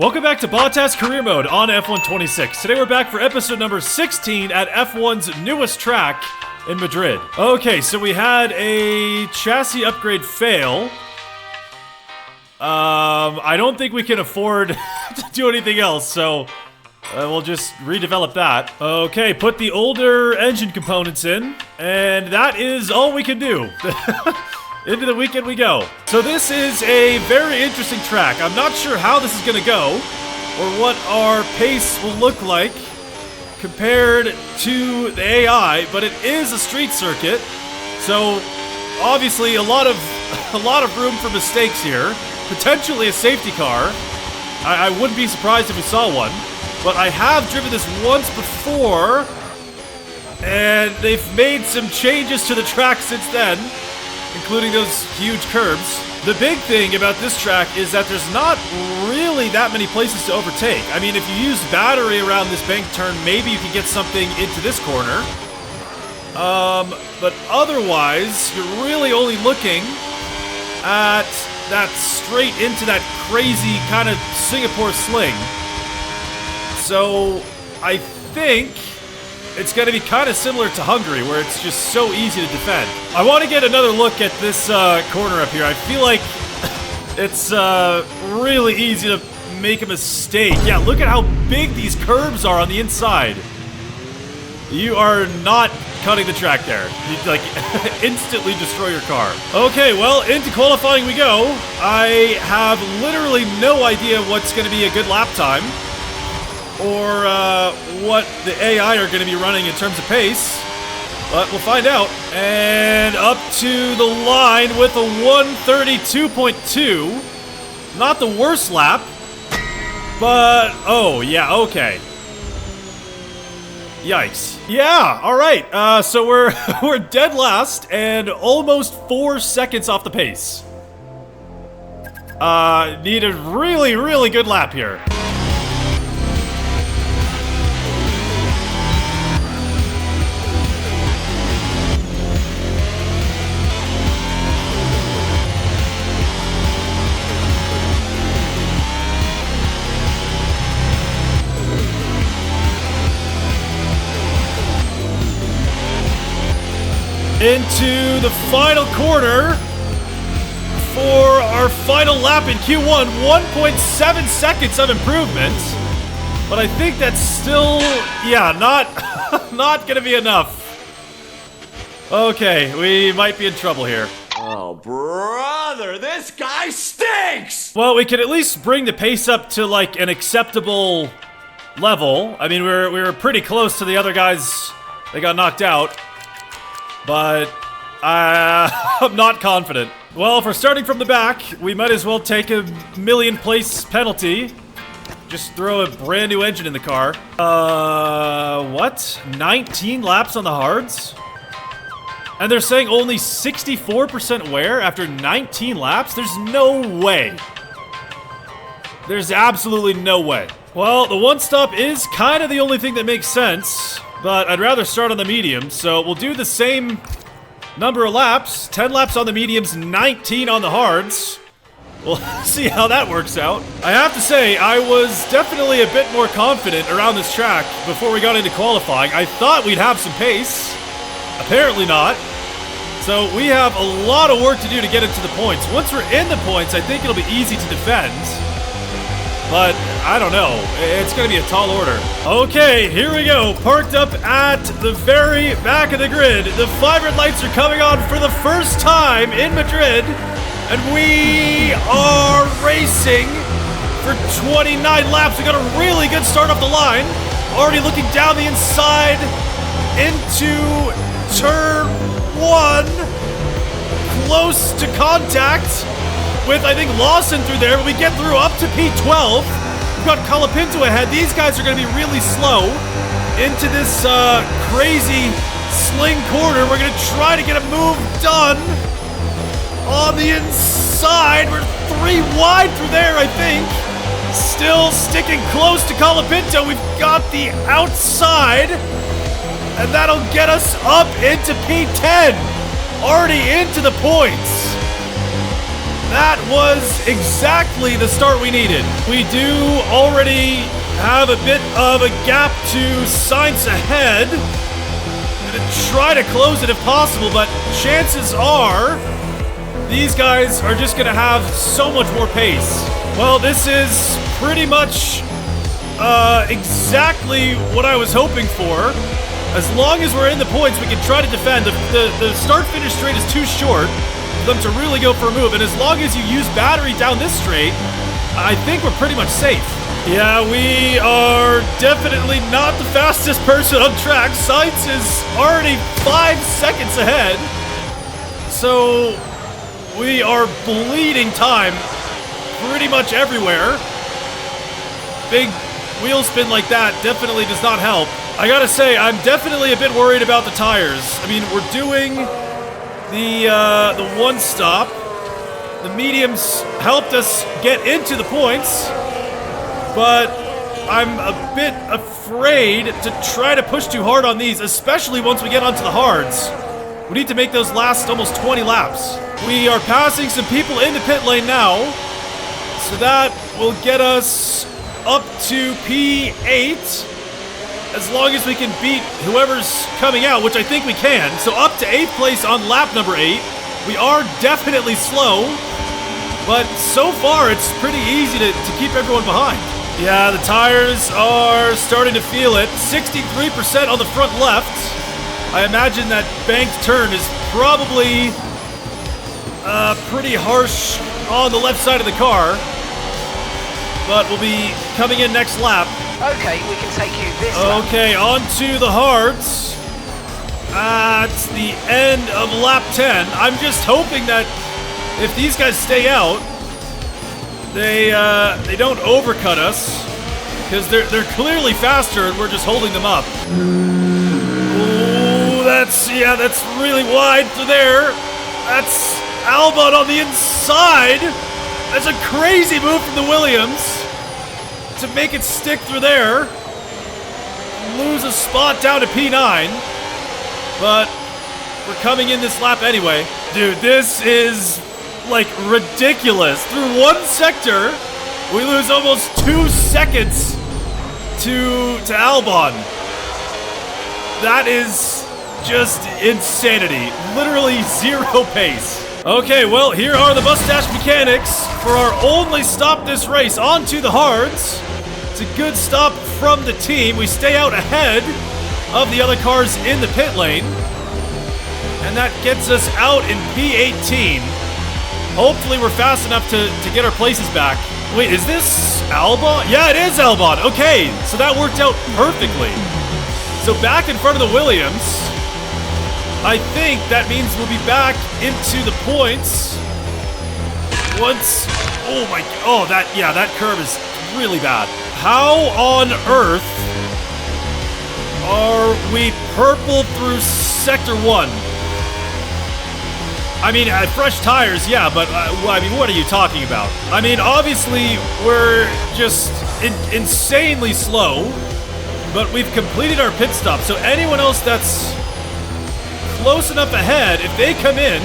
Welcome back to Bottas Career Mode on F1 26. Today we're back for episode number 16 at F1's newest track in Madrid. Okay, so we had a chassis upgrade fail. I don't think we can afford to do anything else, so we'll just redevelop that. Okay, put the older engine components in, and that is all we can do. Into the weekend we go. So this is a very interesting track. I'm not sure how this is gonna go, or what our pace will look like compared to the AI, but it is a street circuit, so obviously a lot of room for mistakes here. Potentially a safety car. I wouldn't be surprised if we saw one, but I have driven this once before, and they've made some changes to the track since then, including those huge curbs. The big thing about this track is that there's not really that many places to overtake. I mean, if you use battery around this bank turn, maybe you can get something into this corner. But otherwise, you're really only looking at that straight into that crazy kind of Singapore sling. So I think it's going to be kind of similar to Hungary, where it's just so easy to defend. I want to get another look at this corner up here. I feel like it's really easy to make a mistake. Yeah, look at how big these curbs are on the inside. You are not cutting the track there. You'd like instantly destroy your car. Okay, well, into qualifying we go. I have literally no idea what's going to be a good lap time, or what the AI are going to be running in terms of pace, but we'll find out. And up to the line with a 132.2. Not the worst lap, but oh yeah, okay. Yikes. Yeah, all right. So we're dead last and almost 4 seconds off the pace. Need a really good lap here. Into the final corner for our final lap in Q1. 1.7 seconds of improvement, but I think that's still, yeah, not gonna be enough. Okay, we might be in trouble here. Oh, brother, this guy stinks! Well, we could at least bring the pace up to like an acceptable level. I mean, we were pretty close to the other guys that got knocked out, but I'm not confident. Well, if we're starting from the back, we might as well take a million place penalty. Just throw a brand new engine in the car. What? 19 laps on the hards? And they're saying only 64% wear after 19 laps? There's no way. There's absolutely no way. Well, the one stop is kind of the only thing that makes sense, but I'd rather start on the mediums, so we'll do the same number of laps. 10 laps on the mediums, 19 on the hards. We'll see how that works out. I have to say, I was definitely a bit more confident around this track before we got into qualifying. I thought we'd have some pace. Apparently not. So we have a lot of work to do to get into the points. Once we're in the points, I think it'll be easy to defend. But I don't know. It's going to be a tall order. Okay, here we go. Parked up at the very back of the grid. The 5 red lights are coming on for the first time in Madrid. And we are racing for 29 laps. We got a really good start off the line. Already looking down the inside into turn 1. Close to contact with, I think, Lawson through there. We get through up to P12. We've got Colapinto ahead. These guys are going to be really slow into this crazy sling corner. We're going to try to get a move done on the inside. We're 3 wide through there, I think. Still sticking close to Colapinto. We've got the outside, and that'll get us up into P10. Already into the points. that was exactly the start we needed. We do already have a bit of a gap to Sainz ahead. I'm gonna try to close it if possible, but chances are these guys are just gonna have so much more pace. Well, this is pretty much exactly what I was hoping for. As long as we're in the points, we can try to defend. The start-finish straight is too short for them to really go for a move, and as long as you use battery down this straight, I think we're pretty much safe. Yeah, we are definitely not the fastest person on track. Sainz is already 5 seconds ahead. So we are bleeding time pretty much everywhere. Big wheel spin like that definitely does not help. I gotta say, I'm definitely a bit worried about the tires. I mean, we're doing the one stop. The mediums helped us get into the points, but I'm a bit afraid to try to push too hard on these, especially once we get onto the hards. We need to make those last almost 20 laps. We are passing some people in the pit lane now, so that will get us up to P8, as long as we can beat whoever's coming out, which I think we can. So up to 8th place on lap number 8. We are definitely slow, but so far it's pretty easy to keep everyone behind. Yeah, the tires are starting to feel it. 63% on the front left. I imagine that banked turn is probably pretty harsh on the left side of the car, but we'll be coming in next lap. Okay, we can take you this lap. Okay, on to the hards. At the end of lap 10. I'm just hoping that if these guys stay out, they don't overcut us, because they're clearly faster and we're just holding them up. Ooh, that's really wide through there. That's Albon on the inside. That's a crazy move from the Williams to make it stick through there. Lose a spot down to P9, but we're coming in this lap anyway. Dude, this is like ridiculous. Through one sector, we lose almost 2 seconds to Albon. That is just insanity. Literally zero pace. Okay, well, here are the mustache mechanics for our only stop this race. Onto the hards. It's a good stop from the team. We stay out ahead of the other cars in the pit lane, and that gets us out in P18. Hopefully we're fast enough to get our places back. Wait, is this Albon? Yeah, it is Albon. Okay, so that worked out perfectly. So back in front of the Williams. I think that means we'll be back into the points once. That curve is really bad. How on earth are we purple through sector 1? I mean, fresh tires, yeah, but I mean, what are you talking about? I mean, obviously we're just insanely slow, but we've completed our pit stop. So anyone else that's close enough ahead, if they come in,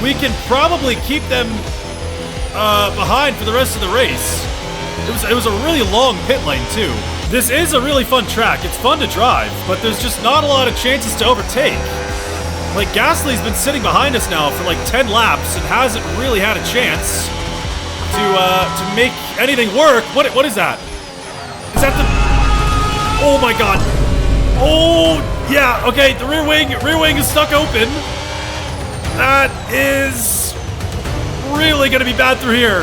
we can probably keep them behind for the rest of the race. It was a really long pit lane too. This is a really fun track. It's fun to drive, but there's just not a lot of chances to overtake. Like, Gasly's been sitting behind us now for like 10 laps and hasn't really had a chance to make anything work. What is that? Is that the... Oh my god. Oh, yeah, okay, the rear wing is stuck open. That is really gonna be bad through here.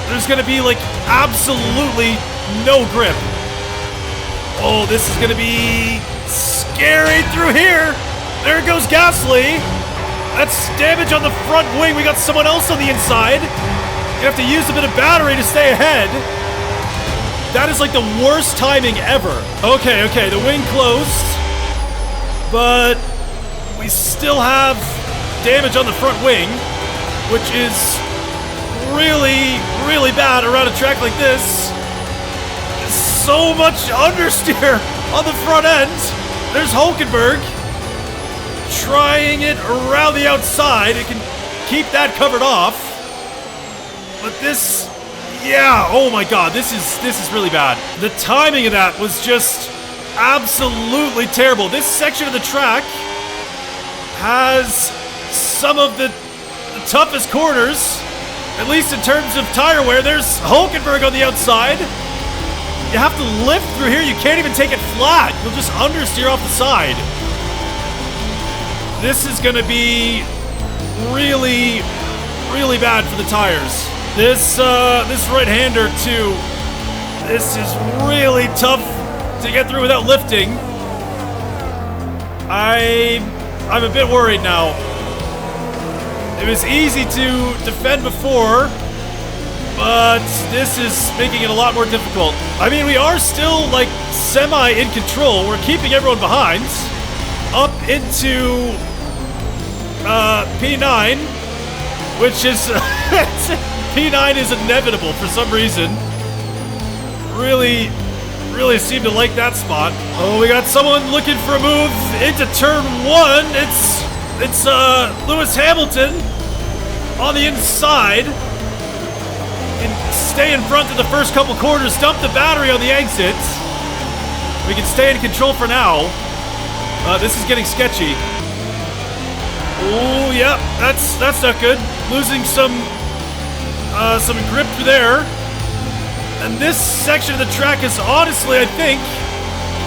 There's gonna be like absolutely no grip. Oh, this is gonna be scary through here. There goes Gasly. That's damage on the front wing. We got someone else on the inside. You have to use a bit of battery to stay ahead. That is like the worst timing ever. Okay, the wing closed, but we still have damage on the front wing, which is really, really bad around a track like this. So much understeer on the front end. There's Hulkenberg trying it around the outside. It can keep that covered off. But this, yeah, oh my god, this is really bad. The timing of that was just absolutely terrible. This section of the track has some of the toughest corners, at least in terms of tire wear. There's Hulkenberg on the outside. You have to lift through here. You can't even take it flat. You'll just understeer off the side. This is going to be really, really bad for the tires. This right-hander too. This is really tough to get through without lifting. I'm a bit worried now. It was easy to defend before, but this is making it a lot more difficult. I mean, we are still like semi in control. We're keeping everyone behind. Up into P9, which is P9 is inevitable for some reason. Really seem to like that spot. Oh, we got someone looking for a move into turn 1. It's Lewis Hamilton on the inside. Can stay in front of the first couple corners, dump the battery on the exit. We can stay in control for now. This is getting sketchy. Oh, yeah, that's not good. Losing some grip through there. And this section of the track is honestly, I think,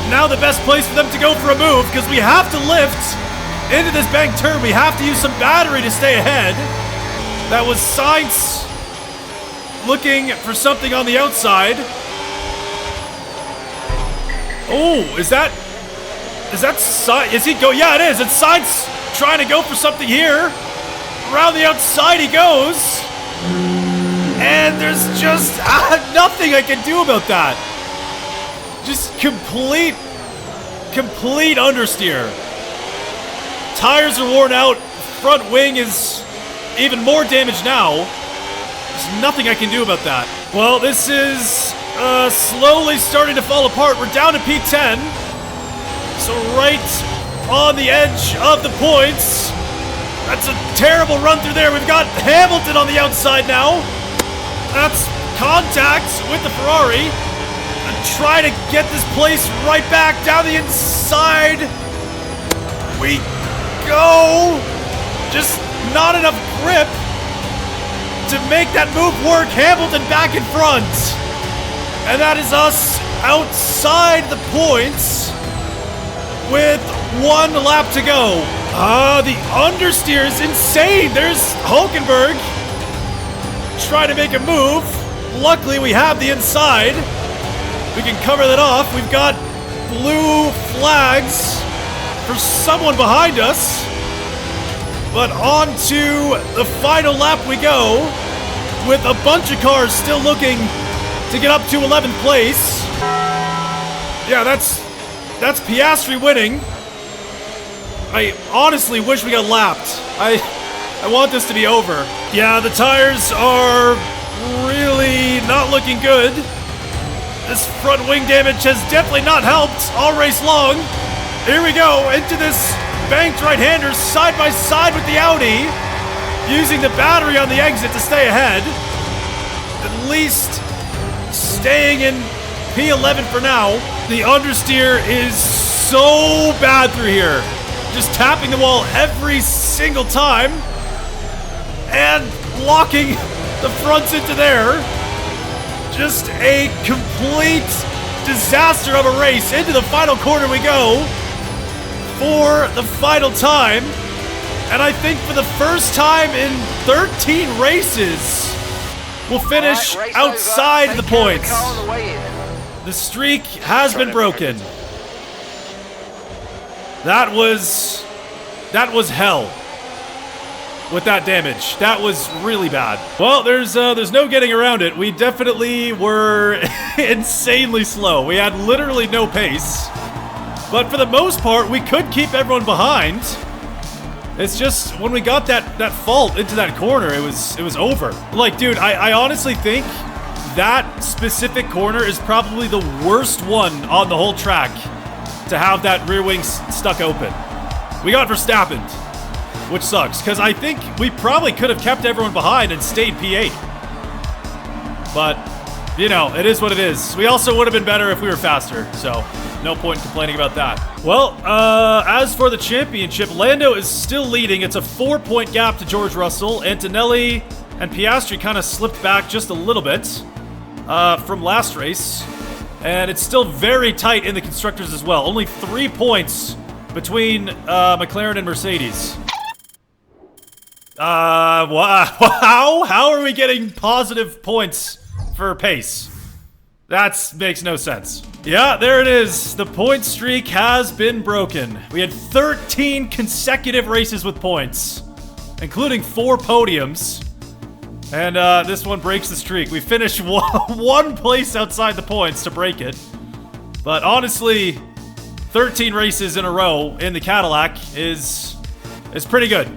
now the best place for them to go for a move, because we have to lift into this banked turn. We have to use some battery to stay ahead. That was Sainz looking for something on the outside. Oh, is that Sainz? Is he go? Yeah, it is. It's Sainz trying to go for something here. Around the outside he goes. And there's just nothing I can do about that. Just complete understeer. Tires are worn out. Front wing is even more damaged now. There's nothing I can do about that. Well, this is slowly starting to fall apart. We're down to P10. So right on the edge of the points. That's a terrible run through there. We've got Hamilton on the outside now. That's contact with the Ferrari. And try to get this place right back down the inside. We go. Just not enough grip to make that move work. Hamilton back in front. And that is us outside the points with 1 lap to go. The understeer is insane. There's Hulkenberg trying to make a move. Luckily, we have the inside. We can cover that off. We've got blue flags for someone behind us. But on to the final lap we go, with a bunch of cars still looking to get up to 11th place. Yeah, that's Piastri winning. I honestly wish we got lapped. I want this to be over. Yeah, the tires are really not looking good. This front wing damage has definitely not helped all race long. Here we go, into this banked right-hander side by side with the Audi, using the battery on the exit to stay ahead. At least staying in P11 for now. The understeer is so bad through here. Just tapping the wall every single time and locking the fronts into there. Just a complete disaster of a race. Into the final corner we go for the final time. And I think for the first time in 13 races, we'll finish outside the points. The streak has been broken. That was hell with that damage. That was really bad. Well, there's no getting around it. We definitely were insanely slow. We had literally no pace. But for the most part, we could keep everyone behind. It's just when we got that fault into that corner, it was over. Like, dude, I honestly think that specific corner is probably the worst one on the whole track to have that rear wing stuck open. We got Verstappen. which sucks, because I think we probably could have kept everyone behind and stayed P8. But, you know, it is what it is. We also would have been better if we were faster, so no point in complaining about that. Well, as for the championship, Lando is still leading. It's a 4-point gap to George Russell. Antonelli and Piastri kind of slipped back just a little bit from last race. And it's still very tight in the constructors as well. Only 3 points between McLaren and Mercedes. Wow. How are we getting positive points for pace? That makes no sense. Yeah, there it is. The point streak has been broken. We had 13 consecutive races with points, including 4 podiums. And this one breaks the streak. We finished one place outside the points to break it. But honestly, 13 races in a row in the Cadillac is pretty good.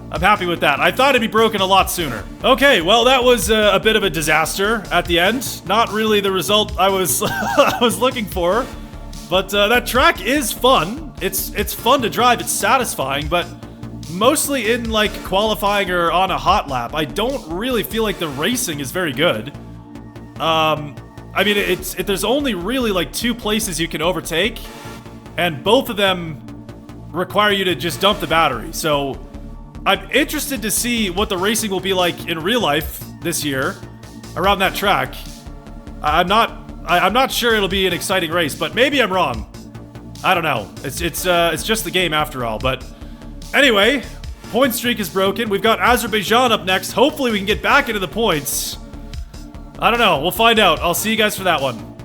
I'm happy with that. I thought it'd be broken a lot sooner. Okay, well, that was a bit of a disaster at the end. Not really the result I was I was looking for. But that track is fun. It's fun to drive. It's satisfying, but mostly in like qualifying or on a hot lap, I don't really feel like the racing is very good. I mean, there's only really like 2 places you can overtake, and both of them require you to just dump the battery. So I'm interested to see what the racing will be like in real life this year around that track. I'm not sure it'll be an exciting race, but maybe I'm wrong. I don't know. It's just the game after all. But anyway, point streak is broken. We've got Azerbaijan up next. Hopefully we can get back into the points. I don't know. We'll find out. I'll see you guys for that one.